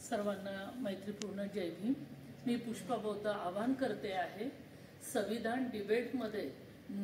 सर्वांना मैत्रीपूर्ण जय भीम। मी पुष्पा बौद्ध आवाहन करते आहे, संविधान डिबेटमध्ये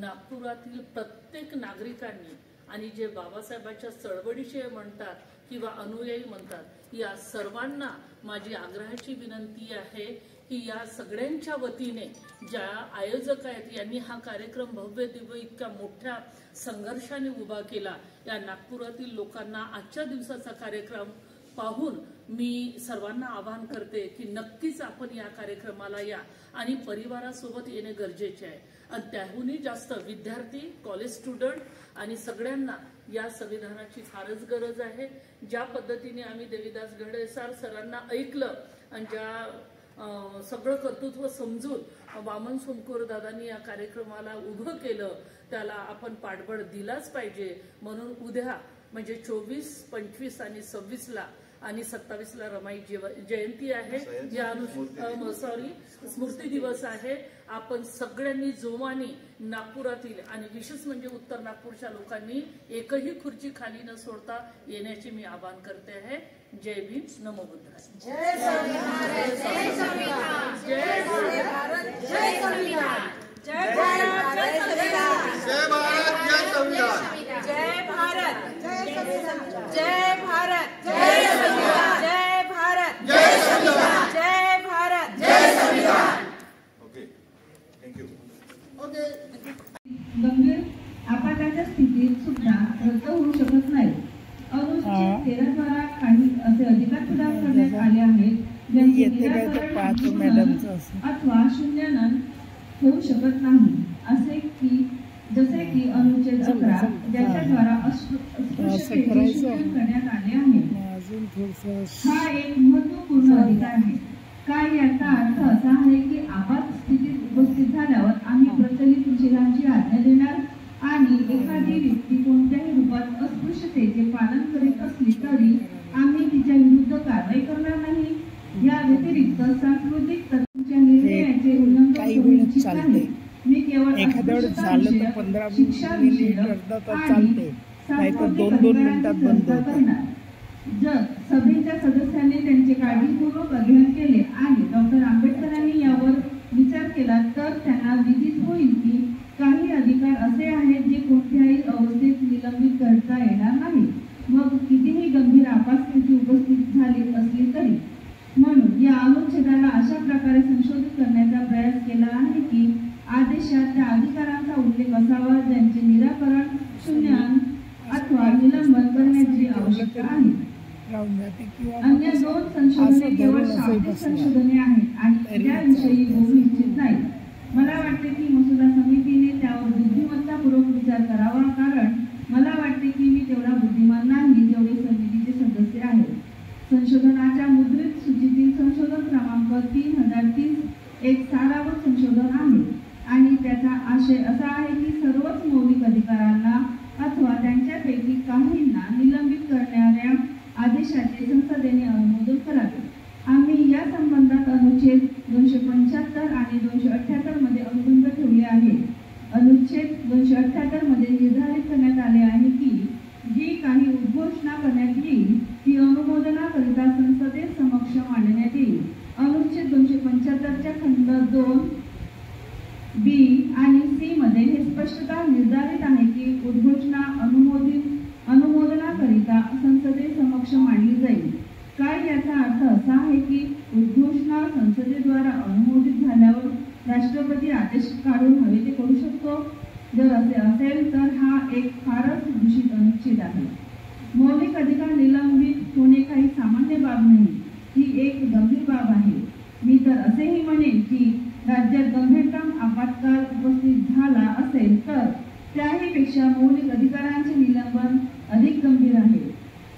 नागपुरातील प्रत्येक नागरिकांनी आणि जे बाबासाहेबांच्या चळवळीचे म्हणतात किंवा अनुयायी म्हणतात, या सर्वांना माझी आग्रहाची विनंती आहे की या सगळ्यांच्या वतीने ज्या आयोजक आहेत यांनी हा कार्यक्रम भव्य दिव्य इतक्या मोठ्या संघर्षाने उभा केला, या नागपुरातील लोकांना आजच्या दिवसाचा कार्यक्रम पाहून मी सर्वांना आवाहन करते की नक्कीच आपण या कार्यक्रमाला या आणि परिवारासोबत येणे गरजेचे आहे। आणि त्याहूनही जास्त विद्यार्थी, कॉलेज स्टुडंट आणि सगळ्यांना या संविधानाची फारच गरज आहे। ज्या पद्धतीने आम्ही देवीदास घडसार सरांना ऐकलं आणि ज्या सगळं कर्तृत्व समजून वामन सोमकोर दादांनी या कार्यक्रमाला उभं केलं, त्याला आपण पाठबळ दिलाच पाहिजे। म्हणून उद्या म्हणजे 24, 25 आणि 26 ला आणि 27 ला रमाई जयंती आहे, या स्मृती दिवस आहे। आपण सगळ्यांनी जोमाने नागपुरातील आणि विशेष म्हणजे उत्तर नागपूरच्या लोकांनी एकही खुर्ची खाली न सोडता येण्याचे मी आवाहन करते आहे। जय भीम, नमो बुद्धाय। जय संविधान, जय संविधान, जय भारत, जय संविधान, जय भारत, जय संविधान, जय भारत, जय संविधान, जय भारत, जय संविधान, जय भारत, जय संविधान, जय भारत, जय संविधान, जय भारत, जय संविधान। Okay, thank you. ओके, गंभीर आपाताच्या स्थितीत सुद्धा रद्द होऊ शकत नाही। अनुच्छेद 13 द्वारा काही असे अधिकार प्रदान करण्यात आले आहेत ज्यांचे निराकरण अथवा शून्यन होऊ शकत नाही, जसे की अनुच्छेद 11 ज्याच्याद्वारा अस्पृश्यतेचे शोषण करण्यात आले आहे। हा एक महत्त्वपूर्ण अधिकार आहे। काय याचा अर्थ असा आहे की आपात स्थितीत उपस्थित झाल्यावर आम्ही प्रचलित निषेधांची आज्ञा देणार आणि एखादी व्यक्ती कोणत्याही रूपात अस्पृश्यतेचे पालन करीत असली तरी आम्ही तिच्या विरुद्ध कारवाई करणार नाही। या व्यतिरिक्त सांस्कृतिक तत्त्वांच्या निर्णयाचे उल्लंघन करू इच्छित नाही। मी केवळ एखाद्या वेळेस झालं तर 15 मिनिट अर्धा तास चालते, नाहीतर 2-2 मिनिटात बंद होतं। जर सभेच्या सदस्यांनी त्यांचे काळजीपूर्वक अध्ययन केले आणि डॉक्टर आंबेडकरांनी यावर विचार केला तर त्यांना विदित होईल की काही अधिकार असे आहेत जे कोणत्याही अवस्थेत निलंबित करता येणार नाही, मग कितीही गंभीर आपातस्थिती उपस्थित झाली असली तरी। म्हणून या अनुच्छेदाला अशा प्रकारे संशोधित करण्याचा प्रयास केला आहे की आदेशात त्या अधिकारांचा उल्लेख असावा ज्यांचे निराकरण, शून्यन अथवा निलंबन करण्याची आवश्यकता आहे। अन्य 2 संशोधने केवळ शाब्दिक संशोधने आहेत आणि त्याविषयी बोलू इच्छित नाही। मला वाटते की मसुदा समितीने त्यावर बुद्धिमत्तापूर्वक विचार करावा, कारण मला वाटते की मी तेवढा बुद्धिमान नाही जेवढे समितीचे सदस्य आहेत। संशोधनाच्या मुद्रित सूचीतील संशोधन क्रमांक 3030 एक सारावर संशोधन आहे आणि त्याचा आशय असा आहे की सर्वच मौलिक अधिकारांना अथवा त्यांच्यापैकी काहींना निलंबित करणाऱ्या आदेशाचे संसदेने अनुमोदन करावे। आम्ही या संबंधात अनुच्छेद 275 आणि 278 मध्ये अनुबंध ठेवले आहे। अनुच्छेद 278 मध्ये निर्धारित करण्यात आले आहे की जी काही उद्घोषणा करण्यात येईल ती अनुमोदनाकरिता संसदेत समक्ष मांडण्यात येईल। अनुच्छेद 275 च्या खंड 2 बी आणि सी मध्ये हे स्पष्टता निर्धारित आहे की उद्घोषणा अनुमोदनाकरिता संसदेत समक्ष मांडली जाईल। काय याचा अर्थ असा आहे की उद्घोषणा संसदेद्वारा अनुमोदित झाल्यावर राष्ट्रपती आदेश काढून हवे ते करू शकतो? जर असे असेल तर हा एक फारच दूषित अनुच्छेद आहे। मौलिक अधिकार निलंबित होणे काही सामान्य बाब नाही, ही एक गंभीर बाब आहे। मी तर असेही म्हणेन की राज्यात गंभीरतम आपत्काल उपस्थित झाला असेल तर त्याहीपेक्षा मौलिक अधिकारांचे निलंबन अधिक गंभीर आहे।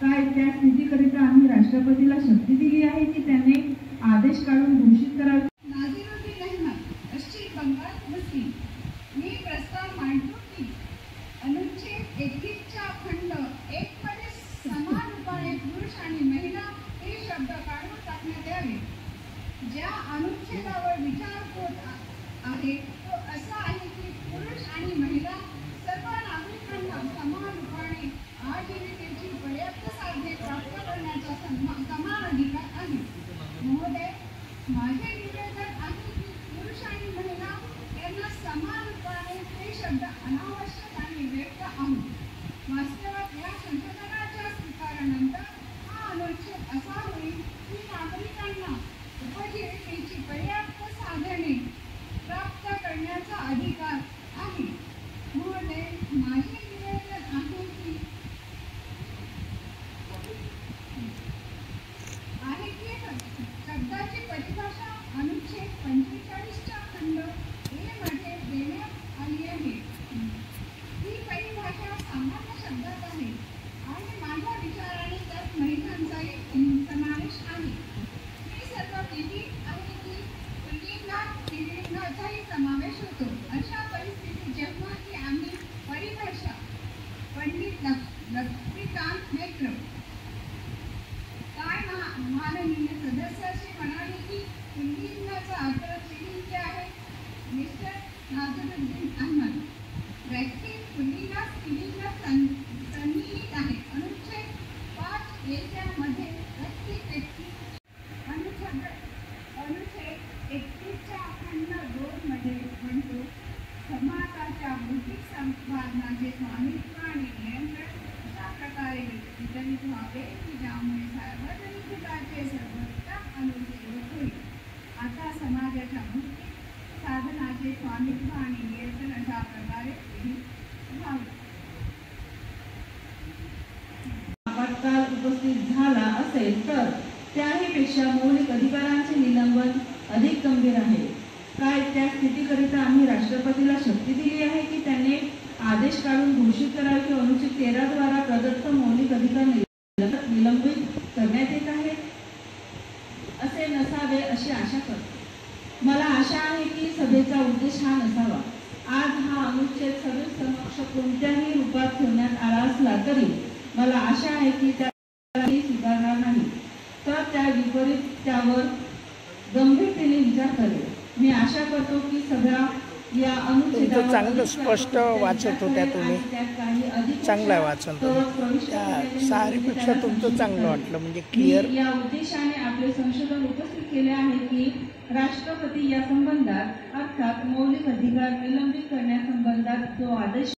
काय त्या स्थितीकरिता आम्ही राष्ट्रपतीला शक्ती दिली आहे की त्याने आदेश काढून घोषित करावे? नाझीरुद्दीन अहमद, पश्चिम बंगाल, मुस्लिम। मी प्रस्ताव मांडतो की माझ्या विचाराने त्यात महिलांचाही समावेश आहे. ही सर्व विधी आहे की पुल्लिंगाचाही समावेश होतो. अशा परिस्थितीत जेव्हा की आम्ही परिभाषा पंडित लक्ष्मीकांत नेत्र काय माननीय सदस्याशी म्हणाले की पुल्लिंगाचा अर्थ स्त्रीलिंगी आहे. मिस्टर नाझरुद्दीन अहमद व्यक्ती पुल्लिंगा स्त्रीलिंगा सन्निहित आहे. अनुच्छेद 5A मध्ये प्रत्येक व्यक्ती अनुच्छेद 31च्या खंड 2 मध्ये म्हणतो समाजाच्या भौतिक संपादनाचे स्वामित्व आणि नियंत्रण अशा प्रकारे वितरित व्हावे की ज्यामुळे सार्वजनिक हिताचे सर्वोत्तम अनुप्रयोग होईल. आता समाजाच्या भौतिक साधनाचे स्वामित्व आणि नियंत्रण अशा प्रकारे व्हावे. आपत्काल उपस्थित झाला असेल तर त्याहीपेक्षा मौलिक अधिकारांचे निलंबन अधिक गंभीर आहे. काय त्या स्थितीकरिता आम्ही राष्ट्रपतीला शक्ती दिली आहे की त्यांनी आदेश काढून घोषित करावे की अनुच्छेद 13 द्वारा प्रदत्त मौलिक अधिकार निलंबित करण्यात येत आहेत? असे नसावे अशी आशा करतो. मला आशा आहे की सभेचा उद्देश हा नसावा. आज हा अनुच्छेद सभेसमक्ष कोणत्याही रूपात ठेवण्यात आला असला तरी मला आशा आहे की त्याला स्वीकारणार नाही, तर त्या विपरीत त्यावर गंभीरतेने विचार करेल. मी आशा करतो की सगळ्या या तुमचं चांगलं स्पष्ट वाचत होत्या तुम्ही. चांगलं आहे वाचन. त्या सारीपेक्षा तुमचं चांगलं वाटलं, म्हणजे क्लिअर. या उद्देशाने आपले संशोधन उपस्थित केले आहे की राष्ट्रपती या संबंधात अर्थात मौलिक अधिकार निलंबित करण्यासंबंधात जो आदेश